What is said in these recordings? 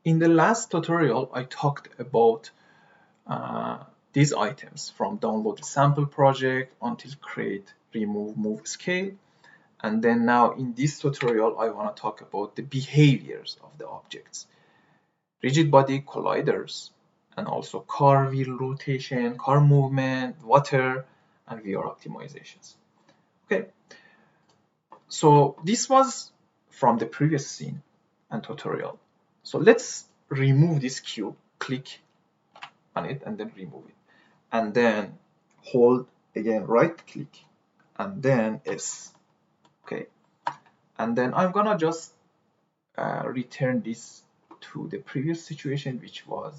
In the last tutorial, I talked about these items from download the sample project until create, remove, move, scale. And then now in this tutorial, I want to talk about the behaviors of the objects. Rigid body colliders, and also car wheel rotation, car movement, water, and VR optimizations. Okay, so this was from the previous scene and tutorial. So let's remove this cube, click on it and then remove it. And then hold again, right click, and then S. Okay, and then I'm gonna just return this to the previous situation, which was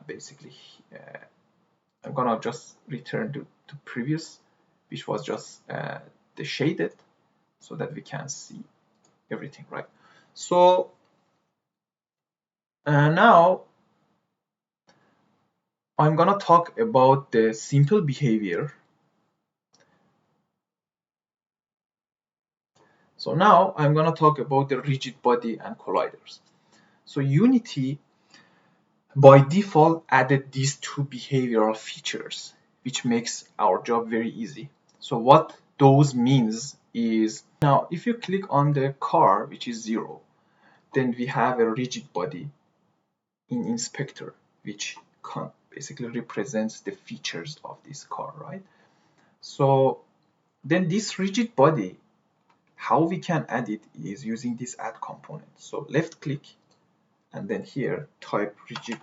basically I'm gonna just return to previous, which was just the shaded, so that we can see everything, right? So now I'm gonna talk about the simple behavior. So now I'm gonna talk about the rigid body and colliders. So Unity by default added these two behavioral features, which makes our job very easy. So what those means is, now if you click on the car, which is 0, then we have a rigid body in inspector, which basically represents the features of this car, right? So then this rigid body, how we can add it is using this add component. So left click, and then here type rigid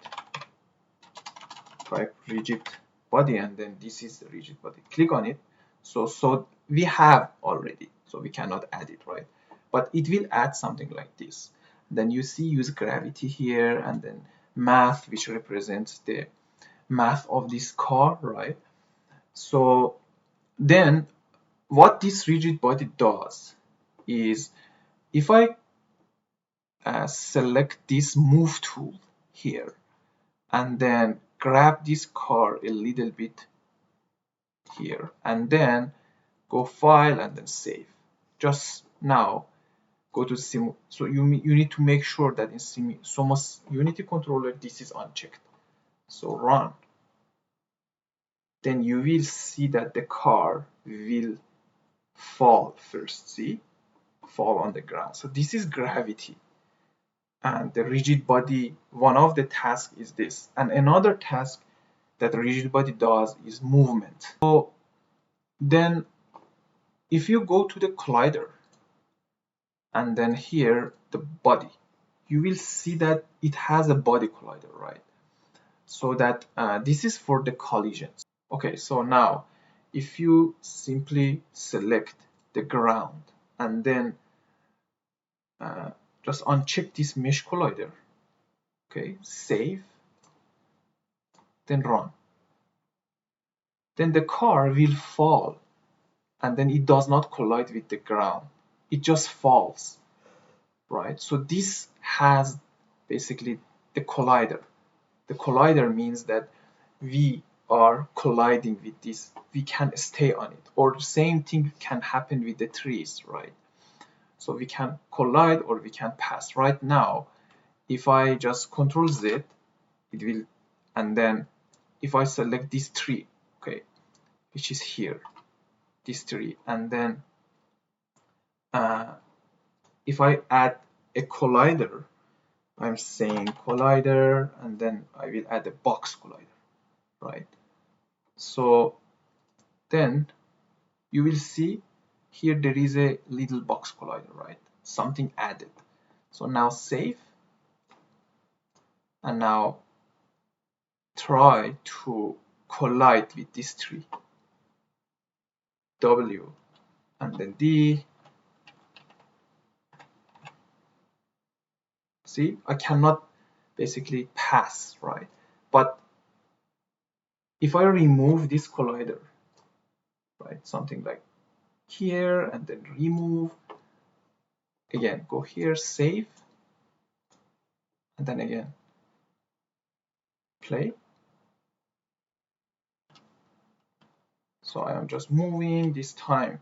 body, and then this is the rigid body. Click on it. So we have already, so we cannot add it, right? But it will add something like this. Then you see use gravity here, and then math, which represents the math of this car, right? So then what this rigid body does is, if I select this move tool here and then grab this car a little bit here and then go file and then save, just now go to sim. So you need to make sure that in Somos Unity controller this is unchecked. So run, then you will see that the car will fall first. See, fall on the ground. So this is gravity, and the rigid body, one of the tasks is this, and another task that the rigid body does is movement. So then if you go to the collider and then here the body, you will see that it has a body collider, right? So that this is for the collisions. Okay, so now if you simply select the ground and then just uncheck this mesh collider, okay, save, then run, then the car will fall and then it does not collide with the ground, it just falls, right? So this has basically the collider. The collider means that we are colliding with this, we can stay on it, or the same thing can happen with the trees, right? So we can collide or we can pass. Right now, if I just Control Z, it will, and then if I select this tree, okay, which is here, this tree, and then if I add a collider, I'm saying collider, and then I will add a box collider, right? So then you will see here there is a little box collider, right? Something added. So now save, and now try to collide with this tree. W and then D. See, I cannot basically pass, right? But if I remove this collider, right, something like here and then remove, again go here, save, and then again play. So I am just moving, this time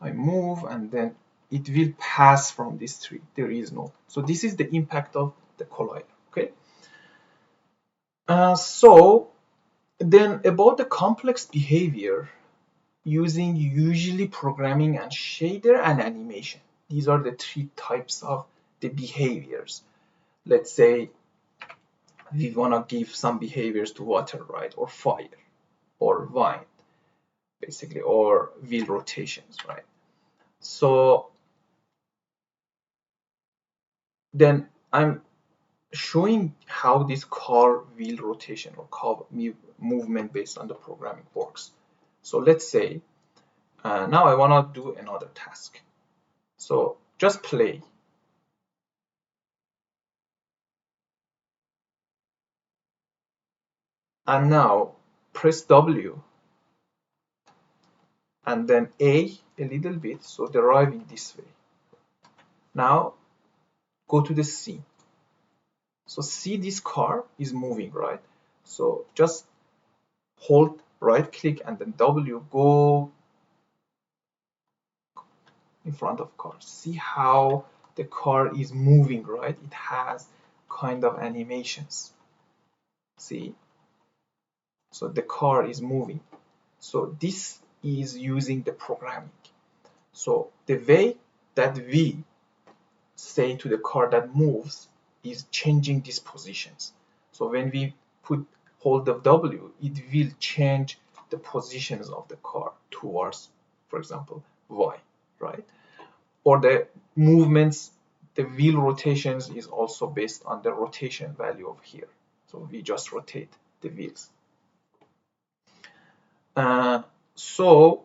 I move and then it will pass from this tree, there is no. So this is the impact of the collider. Okay. So then about the complex behavior using usually programming and shader and animation. These are the three types of the behaviors. Let's say we want to give some behaviors to water, right, or fire, or wind, basically, or wheel rotations, right? So then I'm showing how this car wheel rotation or car movement based on the programming works. So let's say now I want to do another task. So just play. And now press W and then A little bit, so deriving this way. Now go to the C. So see, this car is moving, right? So just hold right click and then W, go in front of car. See how the car is moving, right? It has kind of animations. See? So the car is moving. So this is using the programming. So the way that we say to the car that moves is changing these positions. So when we put hold of W, it will change the positions of the car towards, for example, Y, right? Or the movements, the wheel rotations is also based on the rotation value of here. So we just rotate the wheels. So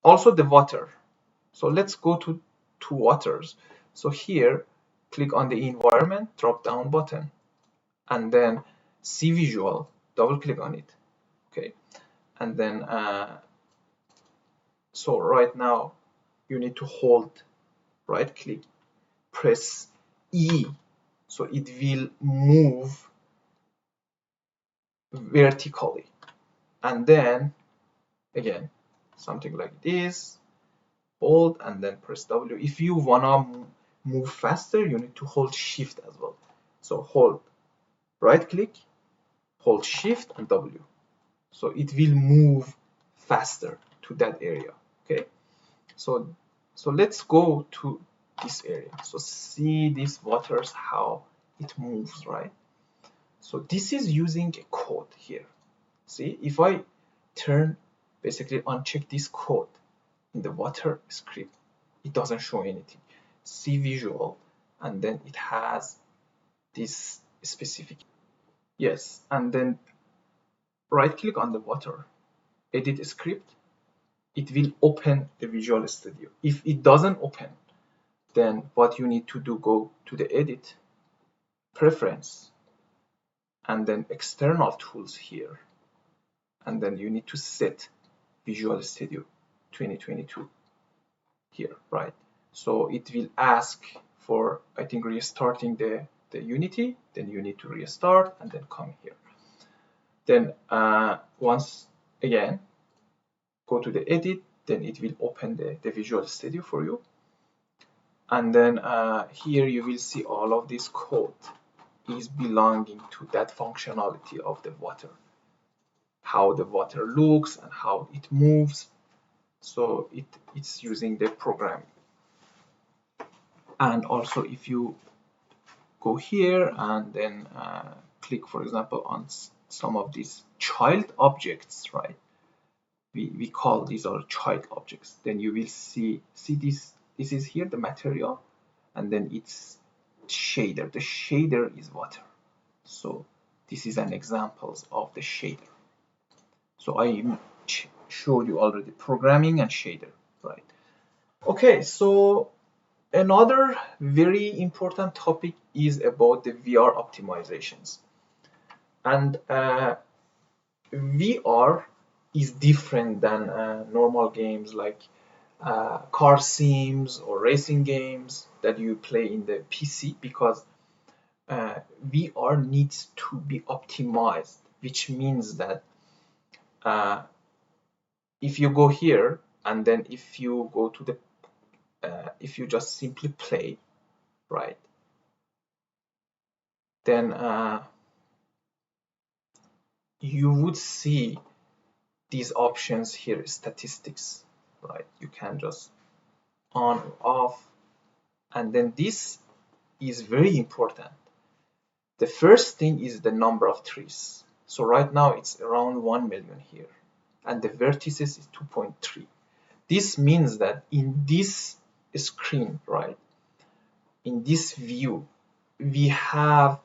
also the water. So let's go to waters. So here, click on the environment drop down button and then see visual, double click on it. Okay. And then so right now you need to hold right click, press E, so it will move vertically, and then again something like this, hold and then press W. If you wanna move faster, you need to hold shift as well. So hold right click, hold shift and W, so it will move faster to that area. Okay, so let's go to this area. So see these waters, how it moves, right? So this is using a code here. See, if I turn, basically uncheck this code in the water script, it doesn't show anything. See visual, and then it has this specific. Yes, and then right click on the water, edit script, it will open the Visual Studio. If it doesn't open, then what you need to do, go to the edit, preference, and then external tools here. And then you need to set Visual Studio 2022 here, right? So it will ask for, I think, restarting the Unity, then you need to restart and then come here. Then once again, go to the edit, then it will open the Visual Studio for you. And then here you will see all of this code is belonging to that functionality of the water, how the water looks and how it moves. So it's using the programming. And also if you go here and then click, for example, on some of these child objects, right? We call these are child objects. Then you will see this is here the material, and then it's shader. The shader is water. So this is an examples of the shader. So I showed you already programming and shader, right? Okay, so another very important topic is about the VR optimizations. And VR is different than normal games like car sims or racing games that you play in the PC, because VR needs to be optimized, which means that if you go here and then if you go to the if you just simply play, right, then you would see these options here, statistics, right? You can just on or off, and then this is very important. The first thing is the number of trees. So right now it's around 1 million here, and the vertices is 2.3. This means that in this screen, right, in this view, we have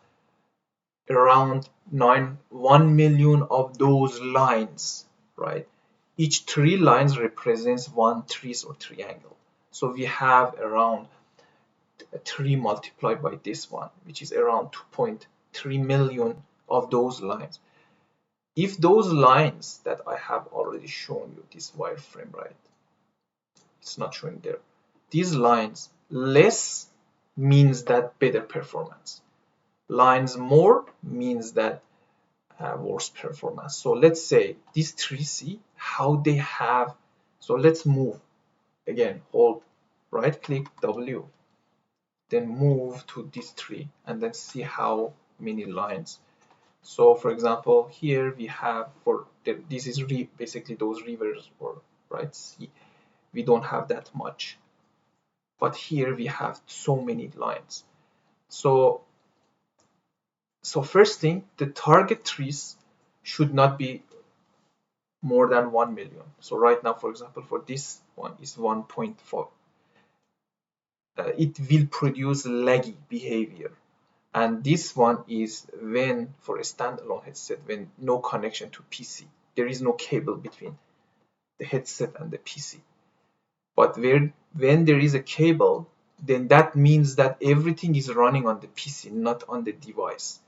around 1 million of those lines, right? Each 3 lines represents 1 trees or triangle. So we have around 3 multiplied by this one, which is around 2.3 million of those lines. If those lines that I have already shown you, this wireframe, right? It's not showing there. These lines, less means that better performance. Lines more means that worse performance. So let's say these 3C, how they have, so let's move. Again, hold right click W, then move to this tree and then see how many lines. So for example, here we have, for this is basically those rivers, or right, see, we don't have that much, but here we have so many lines. So first thing, the target trees should not be more than 1 million. So right now, for example, for this one is 1.4. It will produce laggy behavior. And this one is when, for a standalone headset, when no connection to PC. There is no cable between the headset and the PC. But when there is a cable, then that means that everything is running on the PC, not on the device.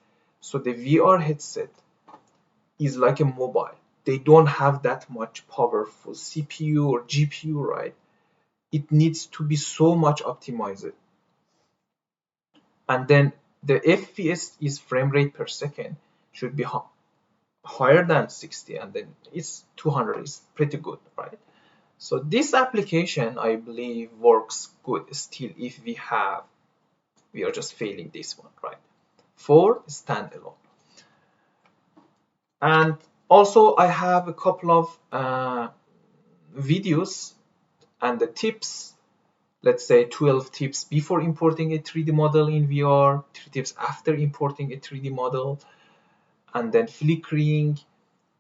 So the VR headset is like a mobile. They don't have that much powerful CPU or GPU, right? It needs to be so much optimized. And then the FPS is frame rate per second should be higher than 60, and then it's 200 is pretty good, right? So this application, I believe, works good still if we are just failing this one, right? For standalone. And also I have a couple of videos and the tips, let's say 12 tips before importing a 3D model in VR, 3 tips after importing a 3D model, and then flickering,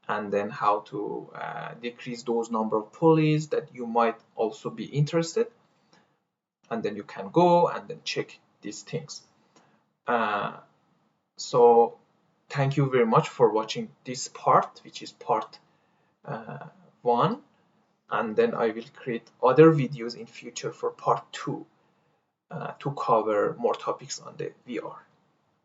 and then how to decrease those number of polys that you might also be interested. And then you can go and then check these things. So thank you very much for watching this part, which is part 1. And then I will create other videos in future for part 2 to cover more topics on the VR.